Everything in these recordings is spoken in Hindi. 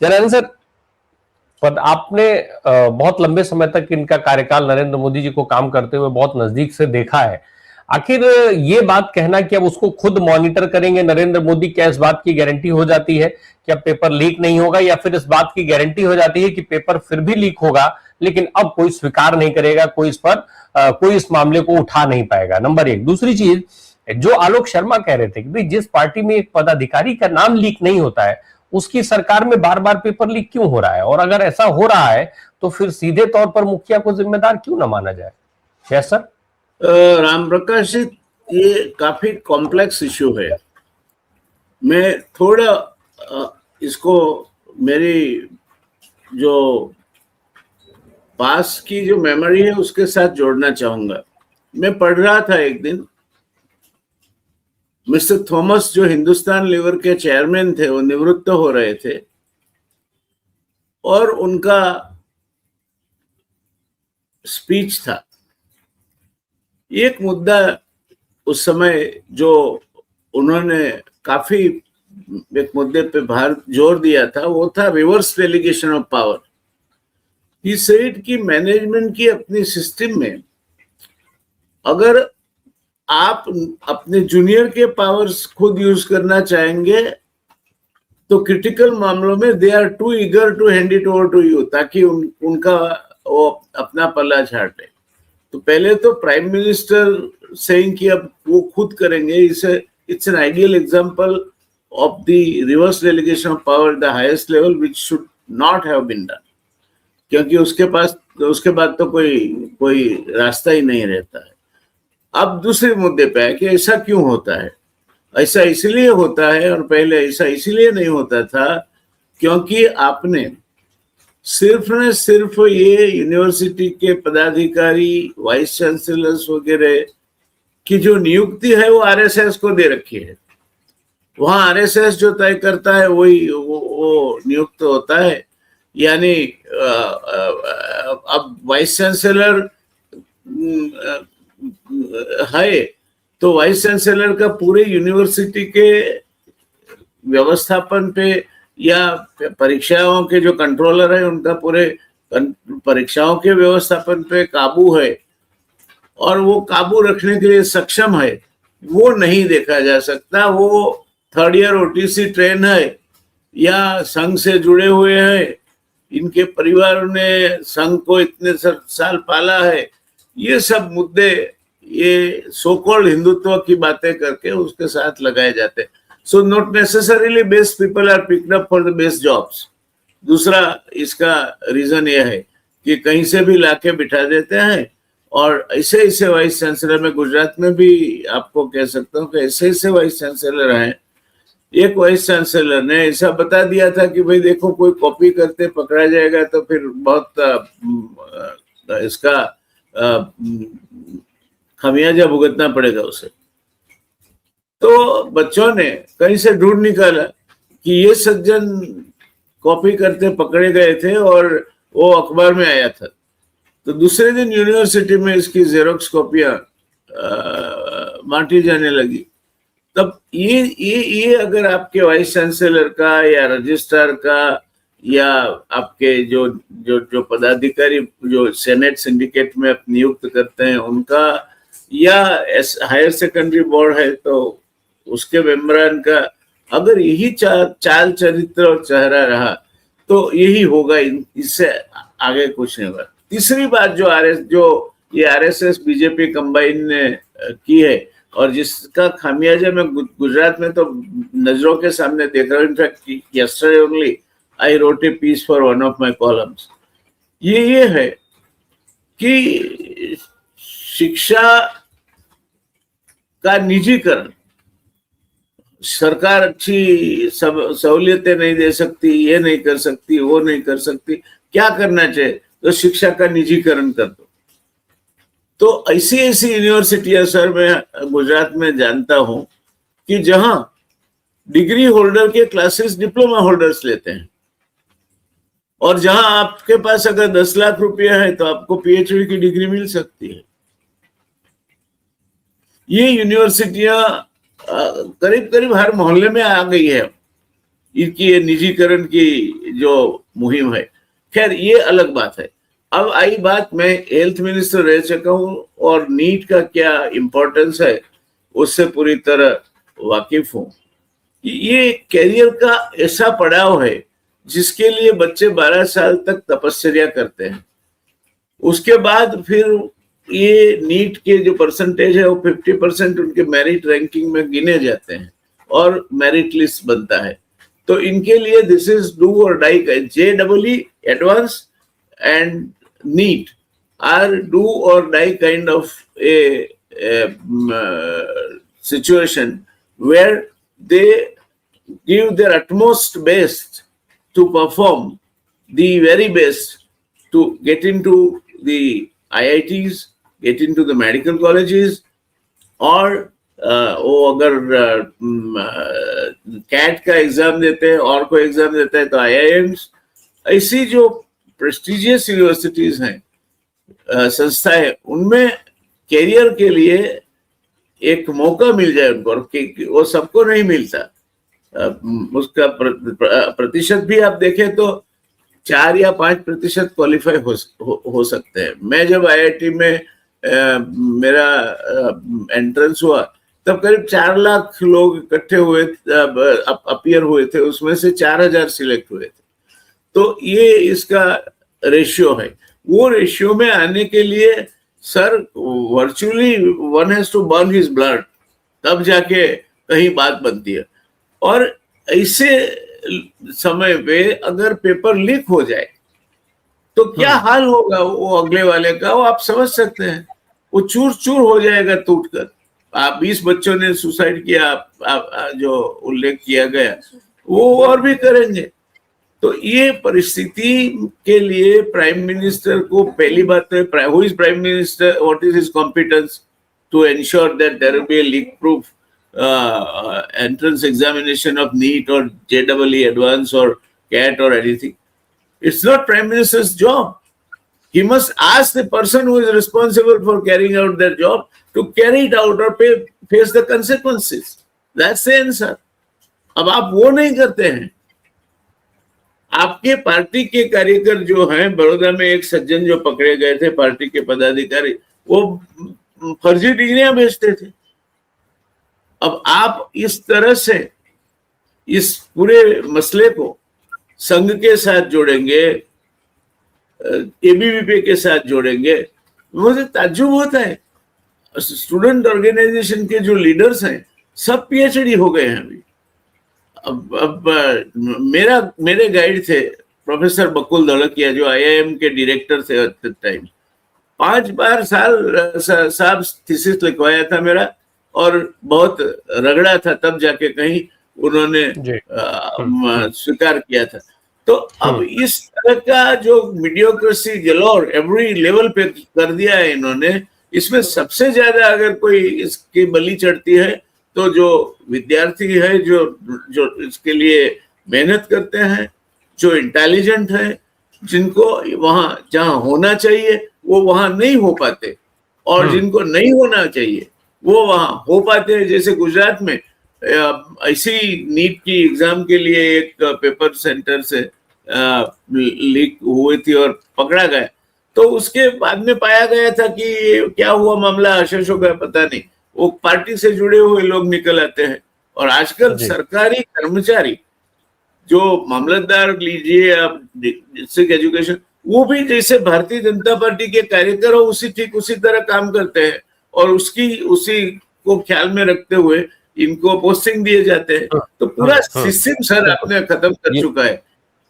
जनार्दन सर, पर आपने बहुत लंबे समय तक इनका कार्यकाल नरेंद्र मोदी जी को काम करते हुए बहुत नजदीक से देखा है। आखिर ये बात कहना कि अब उसको खुद मॉनिटर करेंगे नरेंद्र मोदी, क्या इस बात की गारंटी हो जाती है कि अब पेपर लीक नहीं होगा, या फिर इस बात की गारंटी हो जाती है कि पेपर फिर भी लीक होगा लेकिन अब कोई स्वीकार नहीं करेगा, कोई इस पर कोई इस मामले को उठा नहीं पाएगा? नंबर एक। दूसरी चीज, जो आलोक शर्मा कह रहे थे कि भाई जिस पार्टी में एक पदाधिकारी का नाम लीक नहीं होता है उसकी सरकार में बार बार पेपर लीक क्यों हो रहा है, और अगर ऐसा हो रहा है तो फिर सीधे तौर पर मुखिया को जिम्मेदार क्यों ना माना जाए? Yes sir. राम प्रकाश जी, ये काफी कॉम्प्लेक्स इश्यू है। मैं थोड़ा इसको मेरी जो पास की जो मेमोरी है उसके साथ जोड़ना चाहूंगा। मैं पढ़ रहा था एक दिन, मिस्टर थॉमस जो हिंदुस्तान लीवर के चेयरमैन थे वो निवृत्त हो रहे थे और उनका स्पीच था। एक मुद्दा उस समय जो उन्होंने काफी एक मुद्दे पे जोर दिया था वो था reverse delegation of power. He said कि मैनेजमेंट की अपनी सिस्टम में अगर आप अपने जूनियर के पावर्स खुद यूज करना चाहेंगे तो क्रिटिकल मामलों में they are too eager to hand it over to you, ताकि उनका वो अपना पल्ला झाड़ ले। तो पहले तो प्राइम मिनिस्टर सेइंग कि अब वो खुद करेंगे, it's an ideal example of the reverse delegation of power the highest level which should not have been done, क्योंकि उसके बाद तो कोई रास्ता ही नहीं रहता है। अब दूसरे मुद्दे पे है कि ऐसा क्यों होता है। ऐसा इसलिए होता है, और पहले ऐसा इसलिए नहीं होता था क्योंकि आपने सिर्फ न सिर्फ ये यूनिवर्सिटी के पदाधिकारी, वाइस चांसलर्स वगैरह की जो नियुक्ति है वो आरएसएस को दे रखी है। वहां आरएसएस जो तय करता है वही वो नियुक्त होता है। यानी अब वाइस चांसलर है तो वाइस चांसलर का पूरे यूनिवर्सिटी के व्यवस्थापन पे या परीक्षाओं के जो कंट्रोलर है उनका पूरे परीक्षाओं के व्यवस्थापन पे काबू है, और वो काबू रखने के लिए सक्षम है, वो नहीं देखा जा सकता। वो थर्ड ईयर ओटीसी ट्रेन है या संघ से जुड़े हुए हैं, इनके परिवार ने संघ को इतने साल पाला है, ये सब मुद्दे ये सो कॉल्ड हिंदुत्व की बातें करके उसके साथ लगाए जाते हैं। So not necessarily best people are picked up for the best jobs. दूसरा इसका रीजन ये है कि कहीं से भी लाके बिठा देते हैं, और ऐसे ऐसे वाइस चांसलर में गुजरात में भी आपको कह सकता हूँ कि ऐसे ऐसे वाइस चांसलर हैं। एक वाइस चांसलर ने ऐसा बता दिया था कि भाई देखो कोई कॉपी करते पकड़ा जाएगा तो फिर बहुत इसका खमियाजा भुगतना पड़ेगा उसे। तो बच्चों ने कहीं से ढूंढ निकाला कि ये सज्जन कॉपी करते पकड़े गए थे और वो अखबार में आया था। तो दूसरे दिन यूनिवर्सिटी में इसकी जेरोक्स कॉपियां बांटी जाने लगी। तब ये अगर आपके वाइस चांसलर का या रजिस्ट्रार का या आपके जो पदाधिकारी जो सेनेट सिंडिकेट में नियुक्त करते हैं उनका, या हायर सेकेंडरी बोर्ड है तो उसके मेंबरान का, अगर यही चाल चरित्र और चेहरा रहा तो यही होगा, इससे आगे कुछ नहीं होगा। तीसरी बात जो ये आरएसएस बीजेपी कंबाइन ने की है और जिसका खामियाजा मैं गुजरात में तो नजरों के सामने देख रहा हूँ। In fact yesterday only I wrote a piece for one of my columns. ये है कि शिक्षा का निजीकरण, सरकार अच्छी सहूलियतें नहीं दे सकती, ये नहीं कर सकती, वो नहीं कर सकती, क्या करना चाहिए तो शिक्षा का निजीकरण कर दो। तो ऐसी यूनिवर्सिटियां सर मैं गुजरात में जानता हूं कि जहां डिग्री होल्डर के क्लासेस डिप्लोमा होल्डर्स लेते हैं, और जहां आपके पास अगर 10 लाख रुपया है तो आपको पीएचडी की डिग्री मिल सकती है। ये यूनिवर्सिटियां करीब करीब हर मोहल्ले में आ गई है। इनकी ये निजीकरण की जो मुहिम है। खैर ये अलग बात है। अब आई बात, मैं हेल्थ मिनिस्टर रह चुका हूं और नीट का क्या इम्पोर्टेंस है उससे पूरी तरह वाकिफ हूं। ये कैरियर का ऐसा पड़ाव है जिसके लिए बच्चे 12 साल तक तपस्या करते हैं। उसके बाद फिर ये नीट के जो परसेंटेज है वो 50% उनके मेरिट रैंकिंग में गिने जाते हैं और मेरिट लिस्ट बनता है। तो इनके लिए this is do or die का। JEE advance and NEET are do or die kind of a situation where they give their utmost best to perform the very best to get into the IITs, get into the medical colleges, और वो अगर कैट का एग्जाम देते हैं और कोई एग्जाम देता है तो IIMs, ऐसी जो प्रेस्टिजियस यूनिवर्सिटीज हैं, संस्थाएं, उनमें कैरियर के लिए एक मौका मिल जाए उनको, वो सबको नहीं मिलता। उसका प्रतिशत भी आप देखें तो 4 या 5% क्वालिफाई हो सकते हैं। मैं जब IIT में मेरा एंट्रेंस हुआ तब करीब 4 लाख लोग इकट्ठे हुए, अपीयर हुए थे, उसमें से 4000 सिलेक्ट हुए थे। तो ये इसका रेशियो है। वो रेशियो में आने के लिए sir virtually one has to burn his blood, तब जाके कहीं बात बनती है। और ऐसे समय पे अगर पेपर लीक हो जाए तो क्या हाल होगा वो अगले वाले का, वो आप समझ सकते हैं। वो चूर चूर हो जाएगा टूटकर। 20 बच्चों ने सुसाइड किया, जो उल्लेख किया गया, वो और भी करेंगे। तो ये परिस्थिति के लिए प्राइम मिनिस्टर को पहली बात है, who is prime minister, what is his competence to ensure that there will be a leak proof entrance examination of NEET or JEE advance or CAT or anything. It's not Prime Minister's job. He must ask the person who is responsible for carrying out their job to carry it out or face the consequences. That's the answer. अब आप वो नहीं करते हैं। आपके पार्टी के कार्यकर जो हैं, बड़ौदा में एक सज्जन जो पकड़े गए थे, पार्टी के पदाधिकारी, वो फर्जी डिग्रियां बेचते थे। अब आप इस तरह से इस पूरे मसले को संघ के साथ जोड़ेंगे, ABVP के साथ जोड़ेंगे, मुझे ताज्जुब होता है। स्टूडेंट ऑर्गेनाइजेशन के जो लीडर्स हैं सब PhD हो गए हैं अभी। अब मेरे गाइड थे प्रोफेसर बकुल धड़किया, जो IIM के डायरेक्टर थे एट द टाइम। 5 बार साहब थीसिस लिखवाया था मेरा और बहुत रगड़ा था, तब जाके कहीं उन्होंने स्वीकार किया था। तो अब इस तरह का जो मीडियोक्रेसी गैलोर एवरी लेवल पे कर दिया है इन्होंने, इसमें सबसे ज्यादा अगर कोई इसकी बलि चढ़ती है तो जो विद्यार्थी है, जो इसके लिए मेहनत करते हैं, जो इंटेलिजेंट है, जिनको वहां जहां होना चाहिए वो वहां नहीं हो पाते, और जिनको नहीं होना चाहिए वो वहां हो पाते हैं। जैसे गुजरात में ऐसी नीट की एग्जाम के लिए एक पेपर सेंटर से लीक हुई थी और पकड़ा गया, तो उसके बाद में पाया गया था कि क्या हुआ, मामला हशश हो गया, पता नहीं। वो पार्टी से जुड़े हुए लोग निकल आते हैं। और आजकल सरकारी कर्मचारी, जो मामलतदार लीजिए आप, डिस्ट्रिक्ट एजुकेशन, वो भी जैसे भारतीय जनता पार्टी के कार्यकर हो उसी तरह काम करते हैं, और उसी को ख्याल में रखते हुए इनको पोस्टिंग दिए जाते हैं। तो पूरा सिस्टम सर आपने खत्म कर चुका है।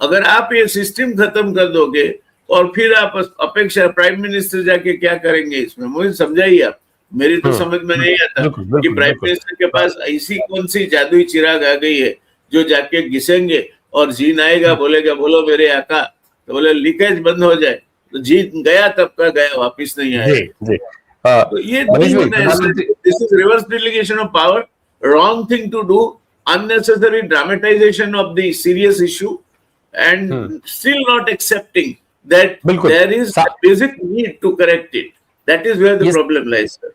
अगर आप ये सिस्टम खत्म कर दोगे और फिर आप अपेक्षा, प्राइम मिनिस्टर जाके क्या करेंगे इसमें, मुझे समझाइए आप। मेरी तो समझ में नहीं आता कि प्राइम मिनिस्टर के पास ऐसी कौन सी जादुई चिराग आ गई है जो जाके घिसेंगे और जीन आएगा, बोलेगा बोलो मेरे आका, तो बोले लीकेज बंद हो जाए, तो जीन गया तब का गया, वापिस नहीं आएगा। तो ये this is reverse delegation of power, wrong thing to do, unnecessary dramatization of the serious issue, and still not accepting that there is a basic need to correct it. That is where the problem lies, sir.